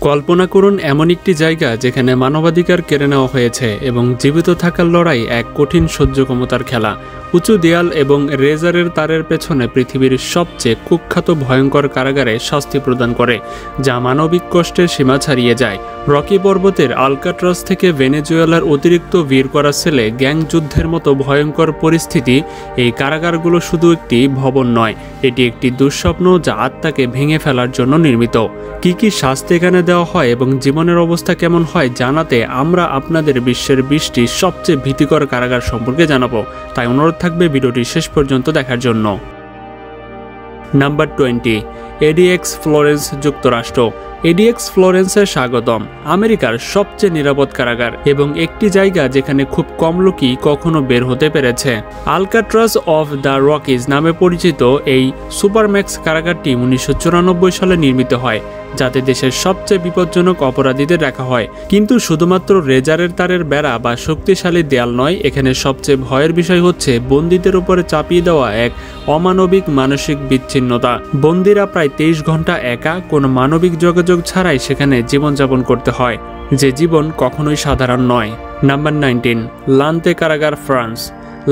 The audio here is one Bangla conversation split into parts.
কল্পনা করুন এমন একটি জায়গা যেখানে মানবাধিকার কেড়ে নেওয়া হয়েছে এবং জীবিত থাকার লড়াই এক কঠিন সহ্য ক্ষমতার খেলা। উঁচু দেয়াল এবং রেজারের তারের পেছনে পৃথিবীর সবচেয়ে কুখ্যাত ভয়ঙ্কর কারাগারে শাস্তি প্রদান করে, যা মানবিক কষ্টের সীমা ছাড়িয়ে যায়। রকি পর্বতের আলকাট্রাস থেকে ভেনেজুয়েলার অতিরিক্ত ভিড় করা সেলে গ্যাং যুদ্ধের মতো ভয়ঙ্কর পরিস্থিতি। এই কারাগারগুলো শুধু একটি ভবন নয়, এটি একটি দুঃস্বপ্ন যা আত্মাকে ভেঙে ফেলার জন্য নির্মিত। কি শাস্তি এখানে দেওয়া হয় এবং জীবনের অবস্থা কেমন হয় জানাতে আমরা আপনাদের বিশ্বের 20টি সবচেয়ে ভীতিকর কারাগার সম্পর্কে জানাবো, তাই অনুরোধ থাকবে ভিডিওটি শেষ পর্যন্ত দেখার জন্য। নাম্বার 20, এডিএক্স ফ্লোরেন্স, যুক্তরাষ্ট্র। এডিএক্স ফ্লোরেন্সে স্বাগতম, আমেরিকার সবচেয়ে নিরাপদ কারাগার এবং একটি জায়গা যেখানে খুব কম লোকই কখনো বের হতে পেরেছে। আলকাট্রাস অফ দ্য রকিজ নামে পরিচিত এই সুপারম্যাক্স কারাগারটি 1994 সালে নির্মিত হয়, যাতে দেশের সবচেয়ে বিপজ্জনক অপরাধীদের রাখা হয়। কিন্তু শুধুমাত্র রেজারের তারের বেড়া বা শক্তিশালী দেয়াল নয়, এখানে সবচেয়ে ভয়ের বিষয় হচ্ছে বন্দীদের উপরে চাপিয়ে দেওয়া এক অমানবিক মানসিক বিচ্ছিন্নতা। বন্দীরা প্রায় 23 ঘন্টা একা, কোনো মানবিক যোগাযোগ ছাড়াই সেখানে জীবনযাপন করতে হয়, যে জীবন কখনোই সাধারণ নয়। নাম্বার 19, লান্তে কারাগার, ফ্রান্স।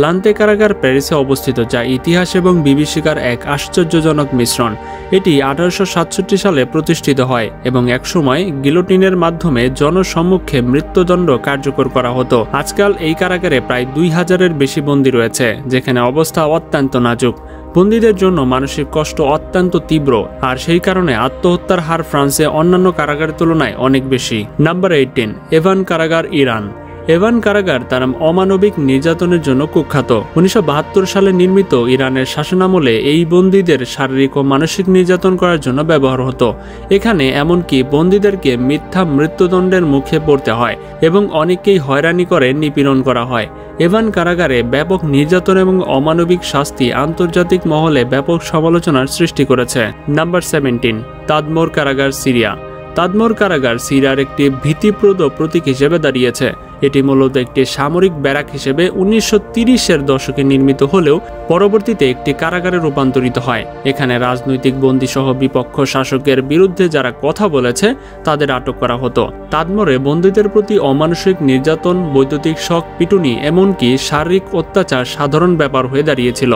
লান্তে কারাগার প্যারিসে অবস্থিত, যা ইতিহাস এবং বিভীষিকার এক আশ্চর্যজনক মিশ্রণ। এটি 1867 সালে প্রতিষ্ঠিত হয় এবং একসময় গিলোটিনের মাধ্যমে জনসম্মুখে মৃত্যুদণ্ড কার্যকর করা হতো। আজকাল এই কারাগারে প্রায় 2000-এর বেশি বন্দী রয়েছে, যেখানে অবস্থা অত্যন্ত নাজুক। বন্দীদের জন্য মানসিক কষ্ট অত্যন্ত তীব্র, আর সেই কারণে আত্মহত্যার হার ফ্রান্সে অন্যান্য কারাগারের তুলনায় অনেক বেশি। নাম্বার 18, এভান কারাগার, ইরান। এভান কারাগার তার অমানবিক নির্যাতনের জন্য কুখ্যাত। 1972 সালে নির্মিত ইরানের শাসনামলে এই বন্দীদের শারীরিক ও মানসিক নির্যাতন করার জন্য ব্যবহার হতো। এখানে এমনকি বন্দীদেরকে মিথ্যা মৃত্যুদণ্ডের মুখে পড়তে হয় এবং অনেকেই হয়রানি করে নিপীড়ন করা হয়। এভান কারাগারে ব্যাপক নির্যাতন এবং অমানবিক শাস্তি আন্তর্জাতিক মহলে ব্যাপক সমালোচনার সৃষ্টি করেছে। নাম্বার 17, তাদমোর কারাগার, সিরিয়া। তাদমোর কারাগার সিরিয়ার একটি ভীতিপ্রদ প্রতীক হিসেবে দাঁড়িয়েছে। এটি মূলত একটি সামরিক ব্যারাক হিসেবে 1930-এর দশকে নির্মিত হলেও পরবর্তীতে একটি কারাগারে রূপান্তরিত হয়। এখানে রাজনৈতিক বন্দীসহ বিপক্ষ শাসকের বিরুদ্ধে যারা কথা বলেছে তাদের আটক করা হতো। তাদমোরে বন্দীদের প্রতি অমানসিক নির্যাতন, বৈদ্যুতিক শক, পিটুনি, এমনকি শারীরিক অত্যাচার সাধারণ ব্যাপার হয়ে দাঁড়িয়েছিল।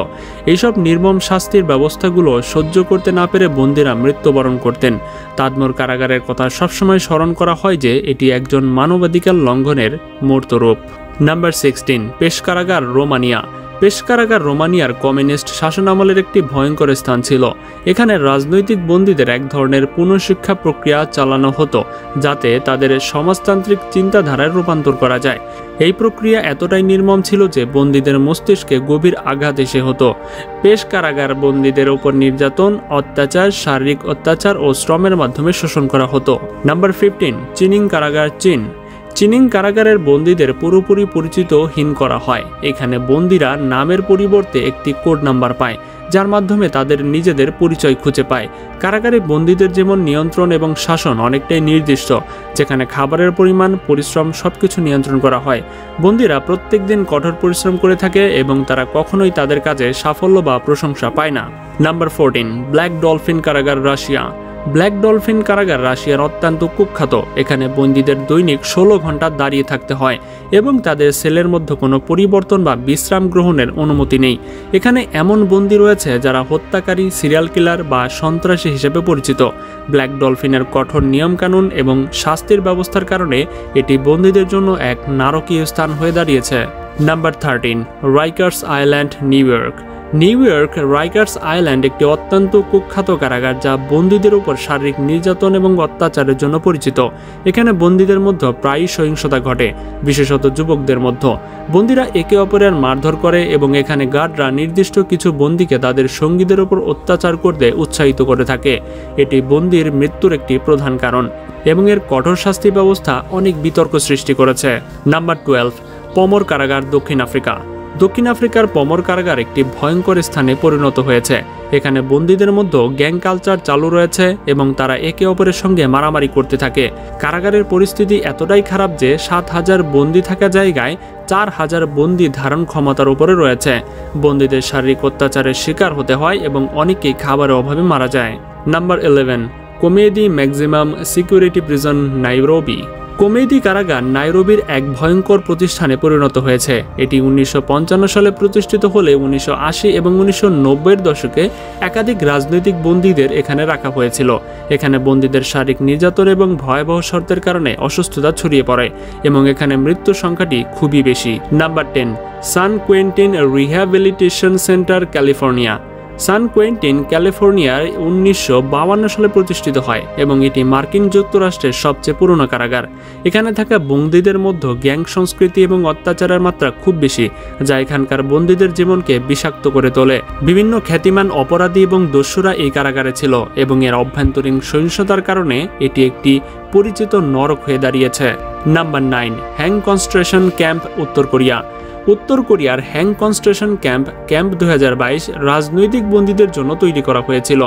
এইসব নির্মম শাস্তির ব্যবস্থাগুলো সহ্য করতে না পেরে বন্দীরা মৃত্যুবরণ করতেন। তাদমোর কারাগারের কথা সবসময় স্মরণ করা হয় যে এটি একজন মানবাধিকার লঙ্ঘনের মূর্ত রূপ। নাম্বার 16, পেশ কারাগার, রোমানিয়া। পেশ কারাগার রোমানিয়ার কমিউনিস্ট শাসনামলের একটি ভয়ঙ্কর স্থান ছিল। এখানে রাজনৈতিক বন্দীদের এক ধরনের পুনঃশিক্ষা প্রক্রিয়া চালানো হতো, যাতে তাদের সমাজতান্ত্রিক চিন্তাধারায় রূপান্তর করা যায়। এই প্রক্রিয়া এতটাই নির্মম ছিল যে বন্দীদের মস্তিষ্কে গভীর আঘাত এসে হতো। পেশ কারাগার বন্দীদের উপর নির্যাতন, অত্যাচার, শারীরিক অত্যাচার ও শ্রমের মাধ্যমে শোষণ করা হতো। নাম্বার 15, চিনিং কারাগার, চীন। চিনিং কারাগারের বন্দীদের পুরোপুরি পরিচিতহীন করা হয়। এখানে বন্দীরা নামের পরিবর্তে একটি কোড নাম্বার পায়, যার মাধ্যমে তাদের নিজেদের পরিচয় খুঁজে পায়। কারাগারে বন্দীদের যেমন নিয়ন্ত্রণ এবং শাসন অনেকটাই নির্দিষ্ট, যেখানে খাবারের পরিমাণ, পরিশ্রম সবকিছু নিয়ন্ত্রণ করা হয়। বন্দীরা প্রত্যেক দিন কঠোর পরিশ্রম করে থাকে এবং তারা কখনোই তাদের কাজে সাফল্য বা প্রশংসা পায় না। নাম্বার 14, ব্ল্যাক ডলফিন কারাগার, রাশিয়া। ব্ল্যাক ডলফিন কারাগার রাশিয়ার অত্যন্ত কুখ্যাত। এখানে বন্দীদের দৈনিক 16 ঘন্টা দাঁড়িয়ে থাকতে হয় এবং তাদের সেলের মধ্যে কোনো পরিবর্তন বা বিশ্রাম গ্রহণের অনুমতি নেই। এখানে এমন বন্দী রয়েছে যারা হত্যাকারী, সিরিয়াল কিলার বা সন্ত্রাসী হিসেবে পরিচিত। ব্ল্যাক ডলফিনের কঠোর নিয়মকানুন এবং শাস্তির ব্যবস্থার কারণে এটি বন্দীদের জন্য এক নারকীয় স্থান হয়ে দাঁড়িয়েছে। Number 13, Rikers island, New York. New York Rikers island একটি অত্যন্ত কুখ্যাত কারাগার, যা বন্দীদের উপর শারীরিক নির্যাতন এবং অত্যাচারের জন্য পরিচিত। এখানে বন্দীদের মধ্যে প্রায়ই সহিংসতা ঘটে, বিশেষত যুবকদের মধ্যে। বন্দীরা একে অপরের মারধর করে এবং এখানে গার্ডরা নির্দিষ্ট কিছু বন্দীকে তাদের সঙ্গীদের উপর অত্যাচার করতে উৎসাহিত করে থাকে। এটি বন্দীর মৃত্যুর একটি প্রধান কারণ এবং এর কঠোর শাস্তি ব্যবস্থা অনেক বিতর্ক সৃষ্টি করেছে। নাম্বার 12, পমর কারাগার, দক্ষিণ আফ্রিকা। দক্ষিণ আফ্রিকার পমর কারাগার একটি ভয়ঙ্কর স্থানে পরিণত হয়েছে। এখানে বন্দীদের মধ্যে গ্যাং কালচার চালু রয়েছে এবং তারা একে অপরের সঙ্গে মারামারি করতে থাকে। কারাগারের পরিস্থিতি এতটাই খারাপ যে 7000 বন্দী থাকা জায়গায় 4000 বন্দী ধারণ ক্ষমতার উপরে রয়েছে। বন্দীদের শারীরিক অত্যাচারের শিকার হতে হয় এবং অনেকেই খাবারের অভাবে মারা যায়। Number 11, Kamiti maximum security prison Nairobi. Kamiti কারাগার নাইরোবির এক ভয়ঙ্কর প্রতিষ্ঠানে পরিণত হয়েছে। এটি 1955 সালে প্রতিষ্ঠিত হলে 1980 এবং 1990-এর দশকে একাধিক রাজনৈতিক বন্দীদের এখানে রাখা হয়েছিল। এখানে বন্দীদের শারীরিক নির্যাতন এবং ভয়াবহ শর্তের কারণে অসুস্থতা ছড়িয়ে পড়ে এবং এখানে মৃত্যুর সংখ্যাটি খুবই বেশি। নাম্বার 10, সান কুয়েন্টিন রিহ্যাবিলিটেশন সেন্টার, ক্যালিফোর্নিয়া। সান কুয়েন্টিন ক্যালিফোর্নিয়ার 1952 সালে প্রতিষ্ঠিত হয় এবং এটি মার্কিন যুক্তরাষ্ট্রের সবচেয়ে পুরনো কারাগার। এখানে থাকা বন্দীদের মধ্যে গ্যাং সংস্কৃতি এবং অত্যাচারের মাত্রা খুব বেশি, যা এখানকার বন্দীদের জীবনকে বিষাক্ত করে তোলে। বিভিন্ন খ্যাতিমান অপরাধী এবং দস্যুরা এই কারাগারে ছিল এবং এর অভ্যন্তরীণ সহিংসতার কারণে এটি একটি পরিচিত নরক হয়ে দাঁড়িয়েছে। নাম্বার 9, হ্যাং কনসেন্ট্রেশন ক্যাম্প, উত্তর কোরিয়া। উত্তর কোরিয়ার হ্যাং কনসেন্ট্রেশন ক্যাম্প 2022 রাজনৈতিক বন্দীদের জন্য তৈরি করা হয়েছিল।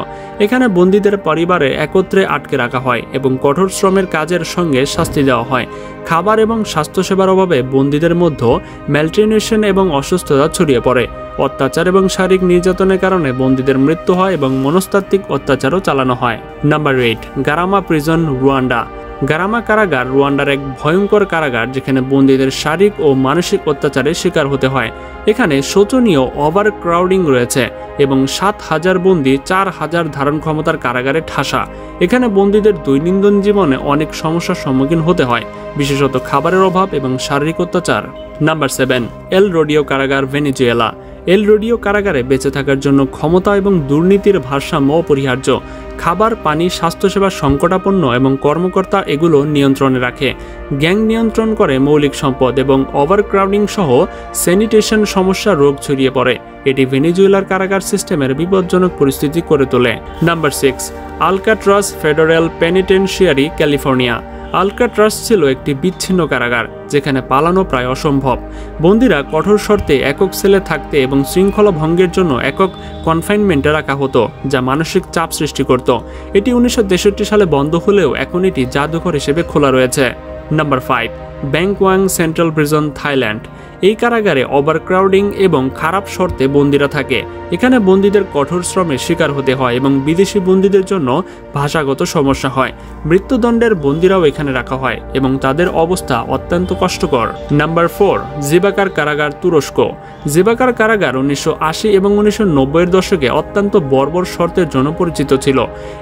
এখানে বন্দীদের পরিবারে একত্রে আটকে রাখা হয় এবং কঠোর শ্রমের কাজের সঙ্গে শাস্তি দেওয়া হয়। খাবার এবং স্বাস্থ্যসেবার অভাবে বন্দীদের মধ্যে ম্যালট্রিনিউশন এবং অসুস্থতা ছড়িয়ে পড়ে। অত্যাচার এবং শারীরিক নির্যাতনের কারণে বন্দীদের মৃত্যু হয় এবং মনস্তাত্ত্বিক অত্যাচারও চালানো হয়। Number 8, Gitarama prison, Rwanda. Gitarama কারাগার রুয়ান্ডার এক ভয়ঙ্কর কারাগার যেখানে বন্দীদের শারীরিক ও মানসিক অত্যাচারের শিকার হতে হয়। এখানে শোচনীয় ওভার ক্রাউডিং রয়েছে এবং 7,000 বন্দী 4,000 ধারণ ক্ষমতার কারাগারে ঠাসা। এখানে বন্দীদের দৈনন্দিন জীবনে অনেক সমস্যার সম্মুখীন হতে হয়, বিশেষত খাবারের অভাব এবং শারীরিক অত্যাচার। নাম্বার 7, এল রোডিও কারাগার, ভেনেজুয়েলা। এল রোডিও কারাগারে বেঁচে থাকার জন্য ক্ষমতা এবং দুর্নীতির ভারসাম্য অপরিহার্য। খাবার, পানি, স্বাস্থ্যসেবা সংকটাপন্ন এবং কর্মকর্তা এগুলো নিয়ন্ত্রণে রাখে। গ্যাং নিয়ন্ত্রণ করে মৌলিক সম্পদ এবং ওভারক্রাউডিং সহ স্যানিটেশন সমস্যা রোগ ছড়িয়ে পড়ে। এটি ভেনেজুয়েলার কারাগার সিস্টেমের বিপজ্জনক পরিস্থিতি করে তোলে। Number 6, Alcatraz federal penitentiary, California. Alcatraz ছিল একটি বিচ্ছিন্ন কারাগার যেখানে পালানো প্রায় অসম্ভব। বন্দীরা কঠোর শর্তে একক সেলে থাকতে এবং শৃঙ্খলা ভঙ্গের জন্য একক কনফাইনমেন্টে রাখা হতো, যা মানসিক চাপ সৃষ্টি করত। এটি 1963 সালে বন্ধ হলেও এখন এটি জাদুঘর হিসেবে খোলা রয়েছে। Number 5, Bang Kwang central prison, Thailand. এই কারাগারে ওভারক্রাউডিং এবং খারাপ শর্তে বন্দীরা থাকে। এখানে বন্দীদের কঠোর শ্রমের শিকার হতে হয় এবং বিদেশি বন্দীদের জন্য ভাষাগত সমস্যা হয়। মৃত্যুদণ্ডের বন্দীরাও এখানে রাখা হয় এবং তাদের অবস্থা অত্যন্ত কষ্টকর। নাম্বার 4, জিবাকার কারাগার, তুরস্ক। জিবাকার কারাগার 1980 এবং 1990-এর দশকে অত্যন্ত বর্বর শর্তের জন্য পরিচিত ছিল।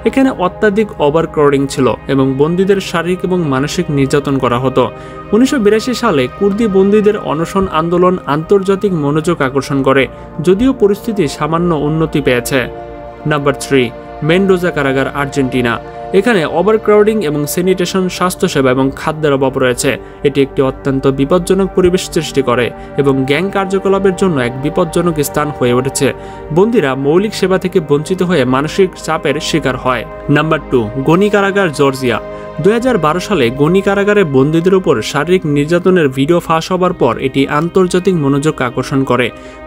এখানে অত্যাধিক ওভারক্রাউডিং ছিল এবং বন্দীদের শারীরিক এবং মানসিক নির্যাতন করা হতো। 1982 সালে কুর্দি বন্দীদের অনশন আন্দোলন আন্তর্জাতিক মনোযোগ আকর্ষণ করে, যদিও পরিস্থিতি সামান্য উন্নতি পেয়েছে। নাম্বার 3, মেন্ডোজা কারাগার, আর্জেন্টিনা। এখানে ওভারক্রাউডিং এবং স্যানিটেশন, স্বাস্থ্যসেবা এবং খাদ্যের অভাব রয়েছে। এটি একটি অত্যন্ত বিপজ্জনক পরিবেশ সৃষ্টি করে এবং গ্যাং কার্যকলাপের জন্য এক বিপজ্জনক স্থান হয়ে উঠেছে। বন্দীরা মৌলিক সেবা থেকে বঞ্চিত হয়ে মানসিক চাপের শিকার হয়। নাম্বার 2, গনি কারাগার, জর্জিয়া। 2012 সালে গনি কারাগারে বন্দীদের উপর শারীরিক নির্যাতনের ভিডিও ফাঁস হবার পর এটি আন্তর্জাতিক মনোযোগ আকর্ষণ করে।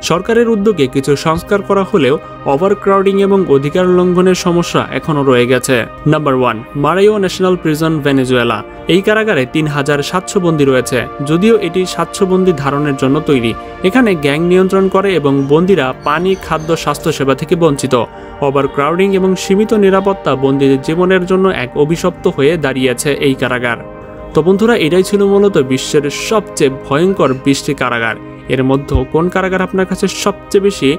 সরকারের উদ্যোগে কিছু সংস্কার করা হলেও ওভারক্রাউডিং এবং অধিকার লঙ্ঘনের সমস্যা এখনও রয়ে গেছে। নাম্বার 1, মারাইও ন্যাশনাল প্রিজন, ভেনেজুয়েলা। এই কারাগারে 3700 বন্দী রয়েছে, যদিও এটি 700 বন্দী ধারণের জন্য তৈরি। এখানে গ্যাং নিয়ন্ত্রণ করে এবং বন্দীরা পানি, খাদ্য, স্বাস্থ্যসেবা থেকে বঞ্চিত। ওভারক্রাউডিং এবং সীমিত নিরাপত্তা বন্দীদের জীবনের জন্য এক অভিশপ্ত হয়ে দাঁড়িয়েছে এই কারাগার। তো বন্ধুরা, এটাই ছিল মূলত বিশ্বের সবচেয়ে ভয়ঙ্কর 20টি কারাগার। এর মধ্যে কোন কারাগার আপনার কাছে সবচেয়ে বেশি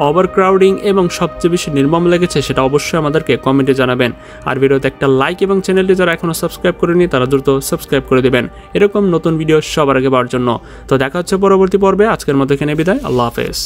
ওভারক্রাউডিং এবং সবচেয়ে বেশি নির্মম লেগেছে সেটা অবশ্যই আমাদেরকে কমেন্টে জানাবেন। আর ভিডিওতে একটা লাইক এবং চ্যানেলটি যারা এখনো সাবস্ক্রাইব করেনি তারা দ্রুত সাবস্ক্রাইব করে দেবেন এরকম নতুন ভিডিও সবার আগে পাওয়ার জন্য। তো দেখা হচ্ছে পরবর্তী পর্বে। আজকের মতো এখানে বিদায়। আল্লাহ হাফেজ।